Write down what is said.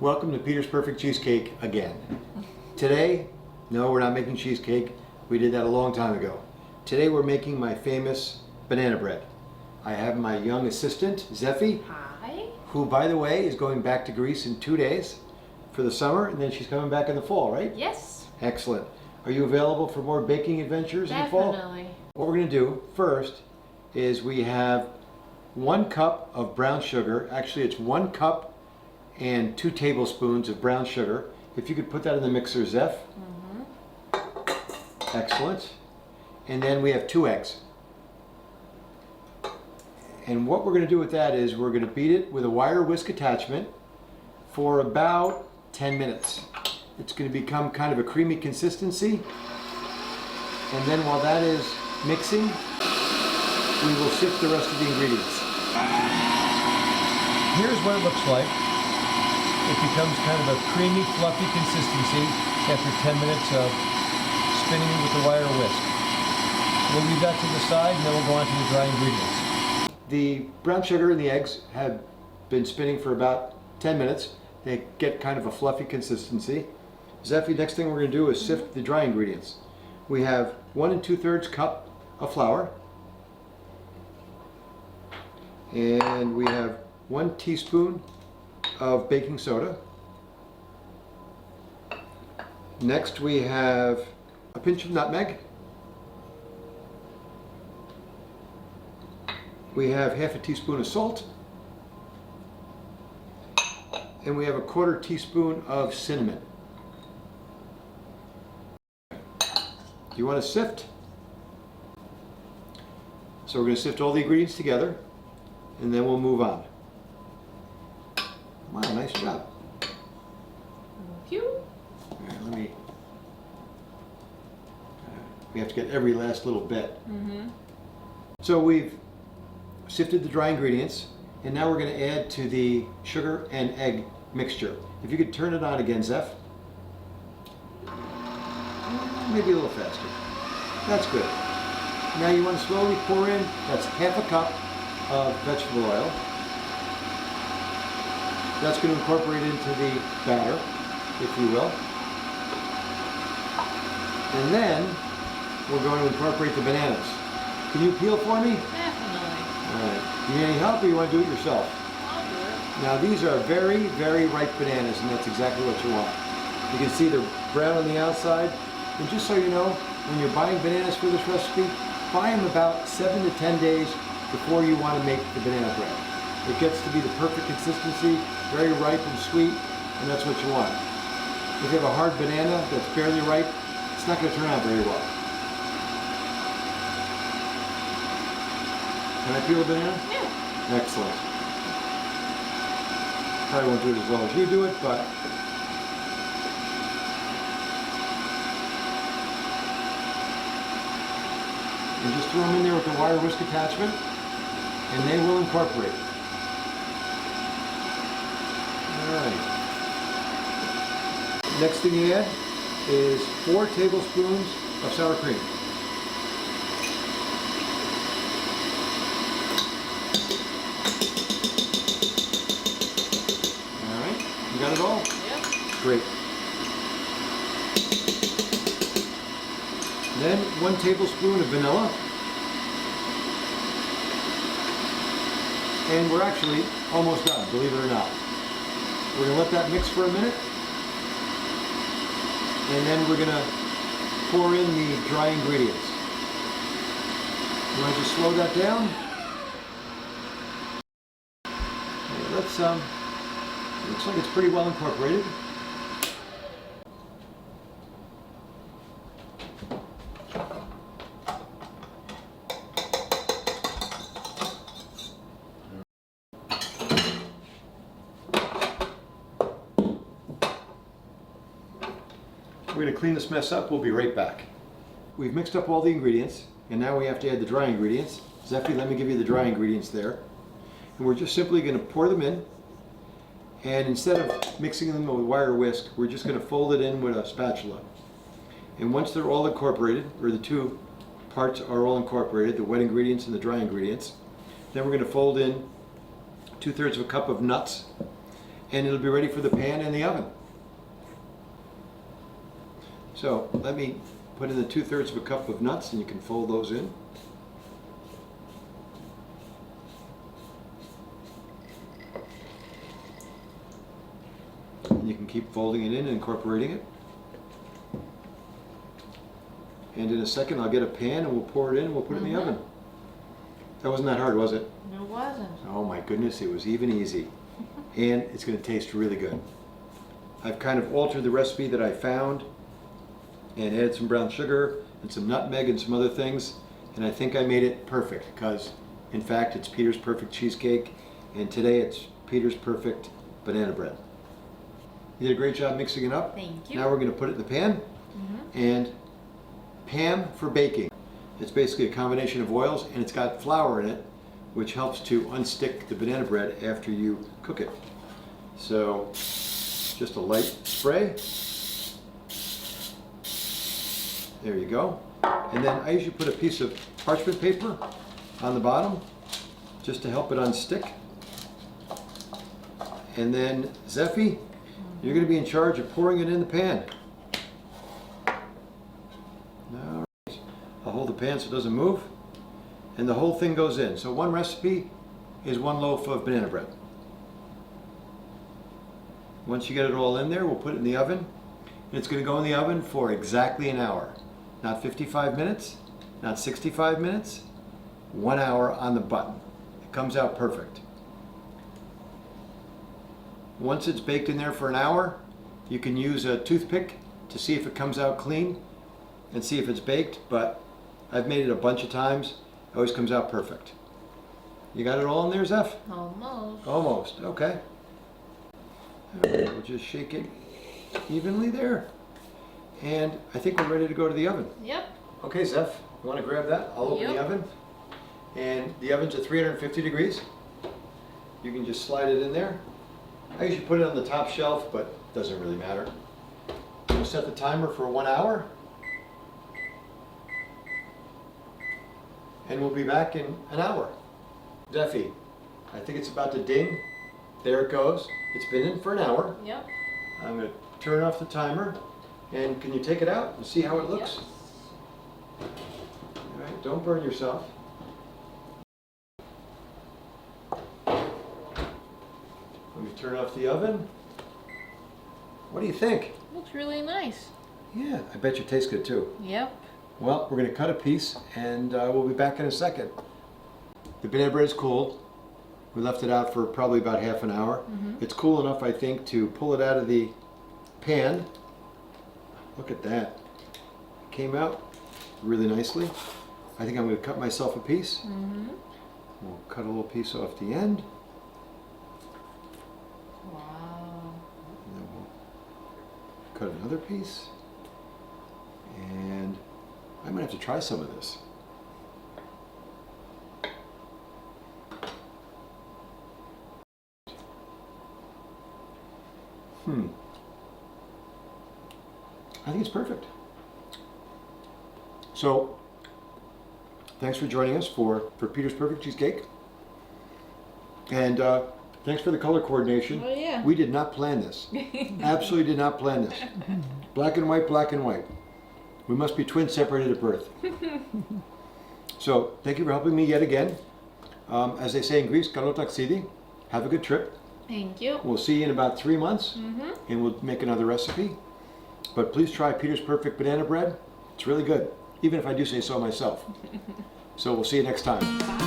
Welcome to Peter's Perfect Cheesecake again. Today, no, we're not making cheesecake. We did that a long time ago. Today we're making my famous banana bread. I have my young assistant, Zeffi. Hi. Who, by the way, is going back to Greece in 2 days for the summer, and then she's coming back in the fall, right? Yes. Excellent. Are you available for more baking adventures in the fall? Definitely. What we're going to do first is we have 1 cup of brown sugar. Actually, it's 1 cup and 2 tablespoons of brown sugar. If you could put that in the mixer, Zeph. Excellent. And then we have 2 eggs. And what we're going to do with that is we're going to beat it with a wire whisk attachment for about 10 minutes. It's going to become kind of a creamy consistency. And then while that is mixing, we will sift the rest of the ingredients. Here's what it looks like. It becomes kind of a creamy, fluffy consistency after 10 minutes of spinning it with the wire whisk. We'll leave that to the side and then we'll go on to the dry ingredients. The brown sugar and the eggs have been spinning for about 10 minutes. They get kind of a fluffy consistency. Zeffi, next thing we're going to do is sift the dry ingredients. We have 1 2/3 cup of flour. And we have 1 teaspoon of baking soda. Next we have a pinch of nutmeg. We have half a teaspoon of salt. And we have a 1/4 teaspoon of cinnamon. Do you want to sift? So we're going to sift all the ingredients together and then we'll move on. Wow, nice job. Thank you. All right, let me. We have to get every last little bit. So we've sifted the dry ingredients, and now we're going to add to the sugar and egg mixture. If you could turn it on again, Zeph. Maybe a little faster. That's good. Now you want to slowly pour in, that's half a cup of vegetable oil. That's going to incorporate into the batter, if you will. And then we're going to incorporate the bananas. Can you peel for me? Definitely. All right. Do you need any help or you want to do it yourself? I'll do it. Now these are very, very ripe bananas, and that's exactly what you want. You can see they're brown on the outside. And just so you know, when you're buying bananas for this recipe, buy them about 7 to 10 days before you want to make the banana bread. It gets to be the perfect consistency, very ripe and sweet, and that's what you want. If you have a hard banana that's barely ripe, it's not going to turn out very well. Can I peel a banana? Yeah. Excellent. Probably won't do it as well as you do it, but and just throw them in there with the wire whisk attachment, and they will incorporate. All right. Next thing you add is 4 tablespoons of sour cream. All right, you got it all? Yep. Great. Then 1 tablespoon of vanilla. And we're actually almost done, believe it or not. We're going to let that mix for a minute. And then we're going to pour in the dry ingredients. You want to just slow that down? Okay, let's, looks like it's pretty well incorporated. We're going to clean this mess up. We'll be right back. We've mixed up all the ingredients, and now we have to add the dry ingredients. Zeffi, let me give you the dry ingredients there. And we're just simply going to pour them in, and instead of mixing them with wire whisk, we're just going to fold it in with a spatula. And once they're all incorporated, or the 2 parts are all incorporated, the wet ingredients and the dry ingredients, then we're going to fold in 2/3 of a cup of nuts and it'll be ready for the pan and the oven. So let me put in the 2/3 of a cup of nuts, and you can fold those in. And you can keep folding it in and incorporating it. And in a second I'll get a pan and we'll pour it in and we'll put it in the oven. That wasn't that hard, was it? It wasn't. Oh my goodness, it was even easy. And it's going to taste really good. I've kind of altered the recipe that I found and added some brown sugar and some nutmeg and some other things, and I think I made it perfect because in fact it's Peter's Perfect Cheesecake, and today it's Peter's Perfect Banana Bread. You did a great job mixing it up. Thank you. Now we're going to put it in the pan, and pan for baking. It's basically a combination of oils, and it's got flour in it, which helps to unstick the banana bread after you cook it. So just a light spray. There you go. And then I usually put a piece of parchment paper on the bottom just to help it unstick. And then Zeffi, you're going to be in charge of pouring it in the pan. All right. I'll hold the pan so it doesn't move. And the whole thing goes in. So one recipe is 1 loaf of banana bread. Once you get it all in there, we'll put it in the oven. And it's going to go in the oven for exactly an hour. Not 55 minutes, not 65 minutes, 1 hour on the button. It comes out perfect. Once it's baked in there for an hour, you can use a toothpick to see if it comes out clean and see if it's baked, but I've made it a bunch of times. It always comes out perfect. You got it all in there, Zeph? Almost. Almost, okay. All right, we'll just shake it evenly there. And I think we're ready to go to the oven. Yep. Okay, Zeph, you want to grab that? I'll open the oven. And the oven's at 350 degrees. You can just slide it in there. I usually put it on the top shelf, but it doesn't really matter. We'll set the timer for 1 hour. And we'll be back in an hour. Zeffy, I think it's about to ding. There it goes. It's been in for an hour. Yep. I'm going to turn off the timer. And can you take it out and see how it looks? Yes. All right, don't burn yourself. Let me turn off the oven. What do you think? Looks really nice. Yeah, I bet you it tastes good too. Yep. Well, we're going to cut a piece and we'll be back in a second. The banana bread is cool. We left it out for probably about half an hour. It's cool enough, I think, to pull it out of the pan. Look at that. It came out really nicely. I think I'm going to cut myself a piece. We'll cut a little piece off the end. Wow. And then we'll cut another piece. And I might have to try some of this. I think it's perfect. So, thanks for joining us for Peter's Perfect Cheesecake. And thanks for the color coordination. Oh, yeah. We did not plan this. Absolutely did not plan this. Black and white, black and white. We must be twins separated at birth. So, thank you for helping me yet again. As they say in Greece, Καλό ταξίδι. Have a good trip. Thank you. We'll see you in about 3 months, and we'll make another recipe. But please try Peter's Perfect Banana Bread. It's really good, even if I do say so myself. So we'll see you next time. Bye.